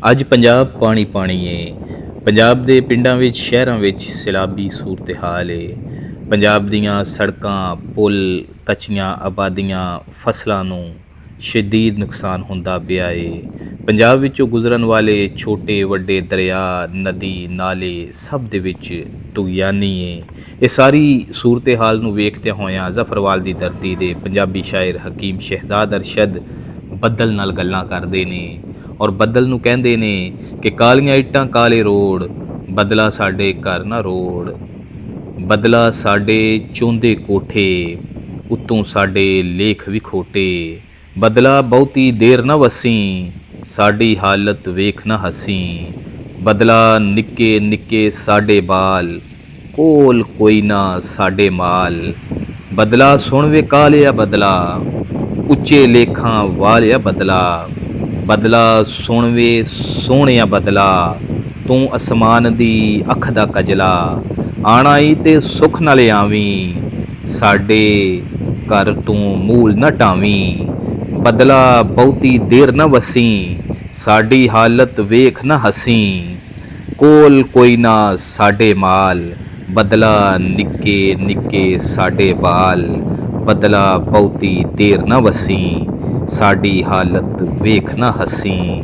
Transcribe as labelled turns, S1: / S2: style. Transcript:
S1: ਅੱਜ ਪੰਜਾਬ ਪਾਣੀ ਪਾਣੀ ਏ। ਪੰਜਾਬ ਦੇ ਪਿੰਡਾਂ ਵਿੱਚ ਸ਼ਹਿਰਾਂ ਵਿੱਚ ਸੈਲਾਬੀ ਸੂਰਤ ਹਾਲ ਏ। ਪੰਜਾਬ ਦੀਆਂ ਸੜਕਾਂ ਪੁਲ ਕੱਚੀਆਂ ਆਬਾਦੀਆਂ ਫਸਲਾਂ ਨੂੰ ਸ਼ਦੀਦ ਨੁਕਸਾਨ ਹੁੰਦਾ ਪਿਆ ਏ। ਪੰਜਾਬ ਵਿੱਚੋਂ ਗੁਜ਼ਰਨ ਵਾਲੇ ਛੋਟੇ ਵੱਡੇ ਦਰਿਆ ਨਦੀ ਨਾਲੇ ਸਭ ਦੇ ਵਿੱਚ ਤੁਗਿਆਨੀ ਏ। ਇਹ ਸਾਰੀ ਸੂਰਤ ਹਾਲ ਨੂੰ ਵੇਖਦਿਆਂ ਹੋਇਆਂ ਜ਼ਫਰਵਾਲ ਦੀ ਧਰਤੀ ਦੇ ਪੰਜਾਬੀ ਸ਼ਾਇਰ ਹਕੀਮ ਸ਼ਹਿਜ਼ਾਦ ਅਰਸ਼ਦ ਬੱਦਲ ਨਾਲ ਗੱਲਾਂ ਕਰਦੇ ਨੇ ਔਰ ਬੱਦਲ ਨੂੰ ਕਹਿੰਦੇ ਨੇ ਕਿ ਕਾਲੀਆਂ ਇੱਟਾਂ ਕਾਲੇ ਰੋਡ, ਬਦਲਾ ਸਾਡੇ ਘਰ ਨਾ ਰੋੜ, ਬਦਲਾ ਸਾਡੇ ਚੌਂਦੇ ਕੋਠੇ, ਉੱਤੋਂ ਸਾਡੇ ਲੇਖ ਵੀ ਖੋਟੇ, ਬਦਲਾ ਬਹੁਤੀ ਦੇਰ ਨਾ ਵਸੀ, ਸਾਡੀ ਹਾਲਤ ਵੇਖ ਨਾ ਹਸੀਂ, ਬਦਲਾ ਨਿੱਕੇ ਨਿੱਕੇ ਸਾਡੇ ਬਾਲ, ਕੋਲ ਕੋਈ ਨਾ ਸਾਡੇ ਮਾਲ, ਬਦਲਾ ਸੁਣ ਵੇ ਕਾਲਿਆ ਬਦਲਾ, ਉੱਚੇ ਲੇਖਾਂ ਵਾਲਿਆ ਬਦਲਾ, ਬਦਲਾ ਸੁਣ ਵੇ ਸੋਹਣਿਆ ਬਦਲਾ, ਤੂੰ ਅਸਮਾਨ ਦੀ ਅੱਖ ਦਾ ਕਜਲਾ, ਆਣਾ ਈ ਤੇ ਸੁੱਖ ਨਾਲ ਆਵੀਂ, ਸਾਡੇ ਘਰ ਤੂੰ ਮੂਲ ਨਾ ਟਾਵੀਂ, ਬਦਲਾ ਬਹੁਤੀ ਦੇਰ ਨਾ ਵਸੀ, ਸਾਡੀ ਹਾਲਤ ਵੇਖ ਨਾ ਹਸੀਂ, ਕੋਲ ਕੋਈ ਨਾ ਸਾਡੇ ਮਾਲ, ਬਦਲਾ ਨਿੱਕੇ ਨਿੱਕੇ ਸਾਡੇ ਬਾਲ, ਬਦਲਾ ਬਹੁਤੀ ਦੇਰ ਨਾ ਵਸੀ, ਸਾਡੀ ਹਾਲਤ ਵੇਖ ਨਾ ਹਸੀਂ।